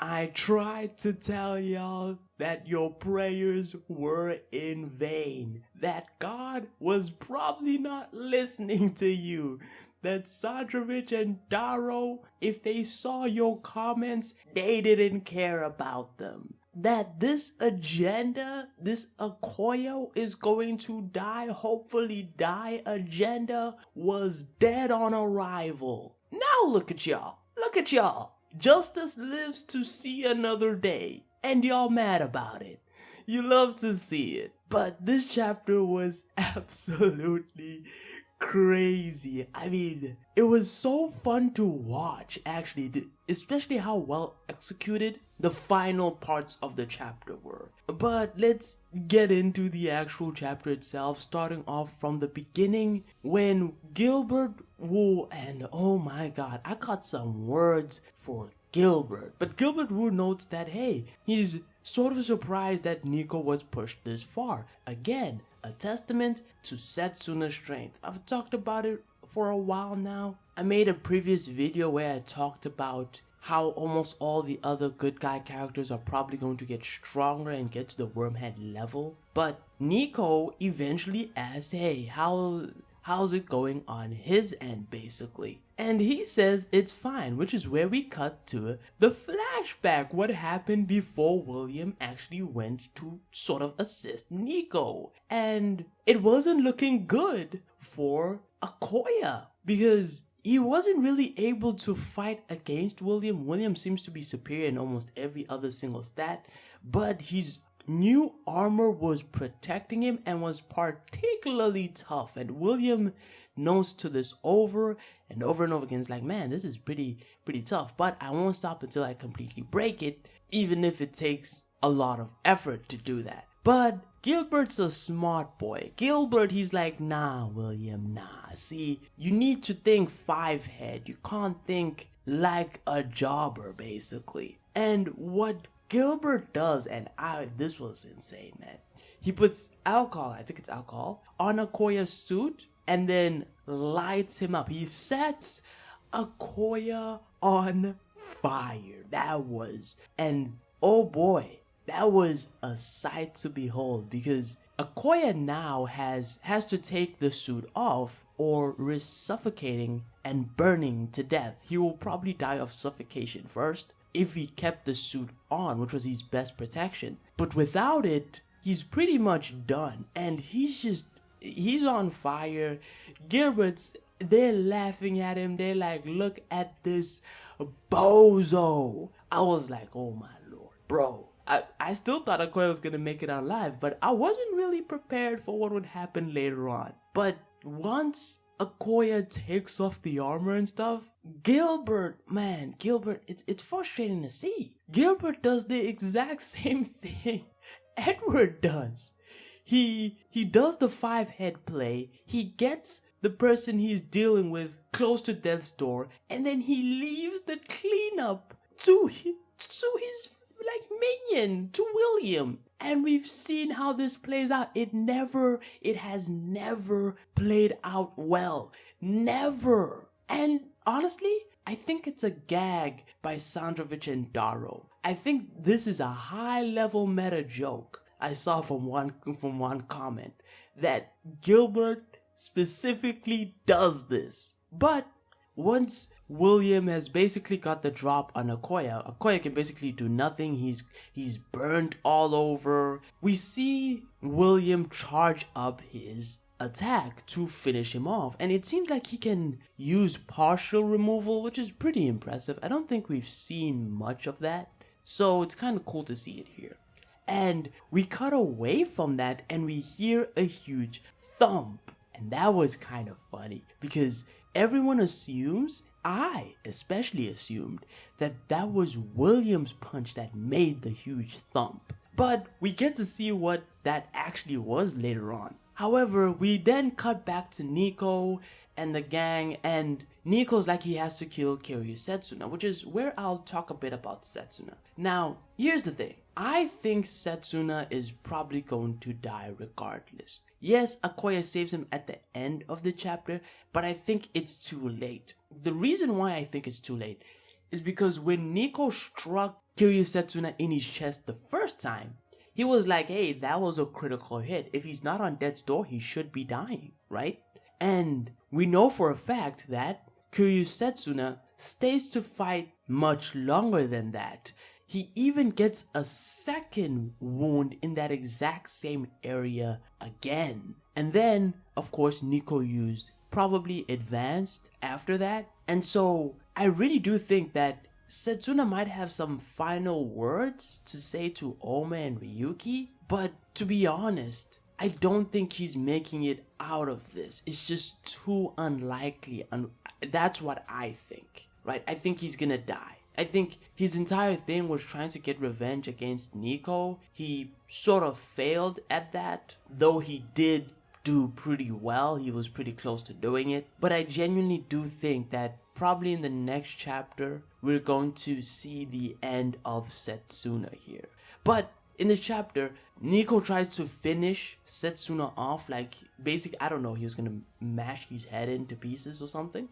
I tried to tell y'all that your prayers were in vain, that God was probably not listening to you, that Sandrovich and Daro, if they saw your comments, they didn't care about them. That this agenda, this Akoya is going to die, hopefully die agenda, was dead on arrival. Now look at y'all. Look at y'all. Justice lives to see another day, and y'all mad about it. You love to see it. But this chapter was absolutely crazy. I mean, it was so fun to watch, actually, especially how well executed the final parts of the chapter were. But let's get into the actual chapter itself, starting off from the beginning when Gilbert Wu, and oh my god, I got some words for Gilbert. But Gilbert Wu notes that, hey, he's sort of surprised that Niko was pushed this far. Again, a testament to Setsuna's strength. I've talked about it for a while now. I made a previous video where I talked about how almost all the other good guy characters are probably going to get stronger and get to the Wormhead level. But Niko eventually asked, hey, how's it going on his end, basically? And he says it's fine, which is where we cut to the flashback. What happened before William actually went to sort of assist Niko. And it wasn't looking good for Akoya, because he wasn't really able to fight against William. William seems to be superior in almost every other single stat, but his new armor was protecting him and was particularly tough. And William knows to this over and over and over again. It's like, man, this is pretty tough, but I won't stop until I completely break it, even if it takes a lot of effort to do that. But Gilbert's a smart boy. Gilbert, he's like, nah, William, nah. See, you need to think 5-head. You can't think like a jobber, basically. And what Gilbert does, and this was insane, man. He puts alcohol, I think it's alcohol, on Akoya's suit and then lights him up. He sets Akoya on fire. And oh boy, that was a sight to behold, because Akoya now has to take the suit off or risk suffocating and burning to death. He will probably die of suffocation first if he kept the suit on, which was his best protection. But without it, he's pretty much done. And he's on fire. Gilbert's, they're laughing at him. They're like, look at this bozo. I was like, oh my lord, bro. I still thought Akoya was gonna make it out alive, but I wasn't really prepared for what would happen later on. But once Akoya takes off the armor and stuff, Gilbert, it's frustrating to see. Gilbert does the exact same thing Edward does. He does the 5-head play, he gets the person he's dealing with close to death's door, and then he leaves the cleanup to his minion, to William. And we've seen how this plays out. It has never played out well. Never. And honestly, I think it's a gag by Sandrovich and Daro. I think this is a high-level meta joke I saw from one comment, that Gilbert specifically does this. But once William has basically got the drop on Akoya can basically do nothing. He's burnt all over. We see William charge up his attack to finish him off, and it seems like he can use partial removal, which is pretty impressive. I don't think we've seen much of that, so it's kind of cool to see it here. And we cut away from that and we hear a huge thump, and that was kind of funny because everyone assumes, I especially assumed, that was William's punch that made the huge thump. But we get to see what that actually was later on. However, we then cut back to Niko and the gang, and Niko's like he has to kill Kiryu Setsuna, which is where I'll talk a bit about Setsuna. Now, here's the thing. I think Setsuna is probably going to die regardless. Yes, Akoya saves him at the end of the chapter, but I think it's too late. The reason why I think it's too late is because when Niko struck Kiryu Setsuna in his chest the first time, he was like, hey, that was a critical hit. If he's not on death's door, he should be dying, right? And we know for a fact that Kiryu Setsuna stays to fight much longer than that. He even gets a second wound in that exact same area again. And then, of course, Niko used probably advanced after that. And so I really do think that Setsuna might have some final words to say to Ome and Ryuki, but to be honest, I don't think he's making it out of this. It's just too unlikely, and that's what I think, right? I think he's gonna die. I think his entire thing was trying to get revenge against Niko. He sort of failed at that, though he did do pretty well. He was pretty close to doing it. But I genuinely do think that probably in the next chapter, we're going to see the end of Setsuna here. But in this chapter, Niko tries to finish Setsuna off, like basically, I don't know, he was gonna mash his head into pieces or something.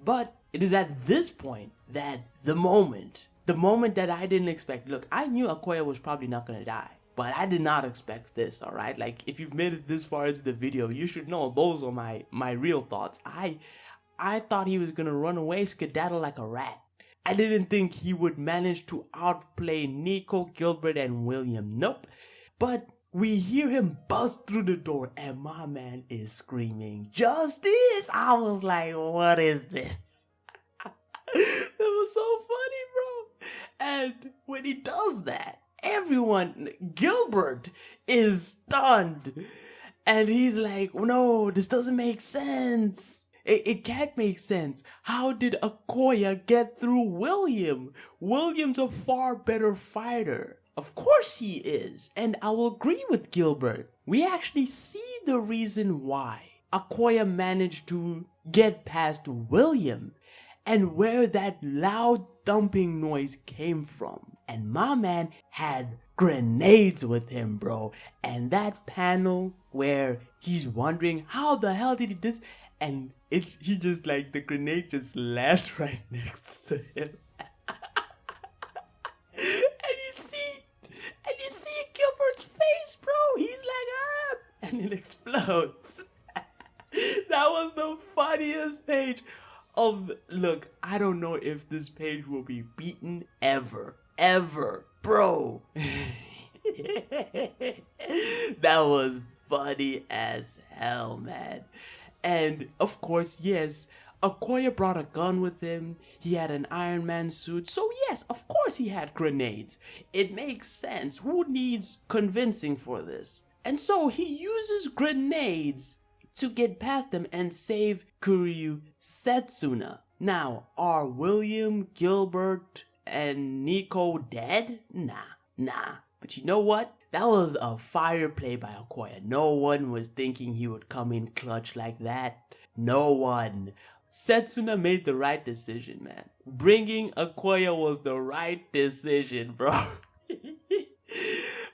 But it is at this point that the moment that I didn't expect. Look, I knew Akoya was probably not gonna die, but I did not expect this, alright? Like, if you've made it this far into the video, you should know those are my real thoughts. I thought he was gonna run away, skedaddle like a rat. I didn't think he would manage to outplay Niko, Gilbert, and William. Nope. But we hear him bust through the door and my man is screaming, "Justice!" I was like, what is this? It was so funny, bro. And when he does that, everyone, Gilbert is stunned. And he's like, no, this doesn't make sense. It can't make sense. How did Akoya get through William? William's a far better fighter. Of course he is. And I will agree with Gilbert. We actually see the reason why Akoya managed to get past William and where that loud thumping noise came from. And my man had grenades with him, bro. And that panel where he's wondering how the hell did he do this? And he just like, the grenade just lands right next to him. And you see Gilbert's face, bro. He's like, ah, and it explodes. That was the funniest page of, look, I don't know if this page will be beaten ever, bro. That was funny as hell, man. And of course, yes, Akoya brought a gun with him. He had an Iron Man suit. So yes, of course he had grenades. It makes sense. Who needs convincing for this? And so he uses grenades to get past them and save Kiryu Setsuna. Now, are William, Gilbert, and Niko dead? Nah. But you know what? That was a fire play by Akoya. No one was thinking he would come in clutch like that. No one. Setsuna made the right decision, man. Bringing Akoya was the right decision, bro.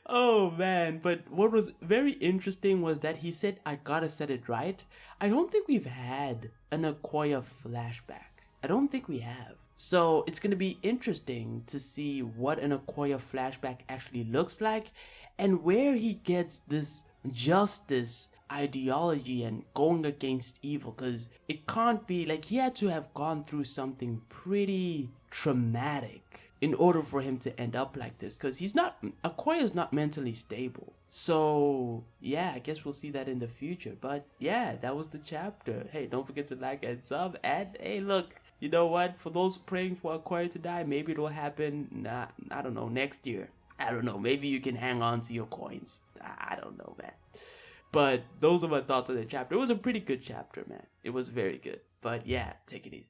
Oh, man. But what was very interesting was that he said, I gotta set it right. I don't think we've had an Akoya flashback. I don't think we have. So it's going to be interesting to see what an Akoya flashback actually looks like and where he gets this justice ideology and going against evil, because it can't be like, he had to have gone through something pretty traumatic in order for him to end up like this, because Akoya's not mentally stable. So yeah, I guess we'll see that in the future. But yeah, that was the chapter. Hey, don't forget to like and sub. And hey, look, you know what? For those praying for Akoya to die, maybe it'll happen, I don't know, next year. I don't know. Maybe you can hang on to your coins. I don't know, man. But those are my thoughts on the chapter. It was a pretty good chapter, man. It was very good. But yeah, take it easy.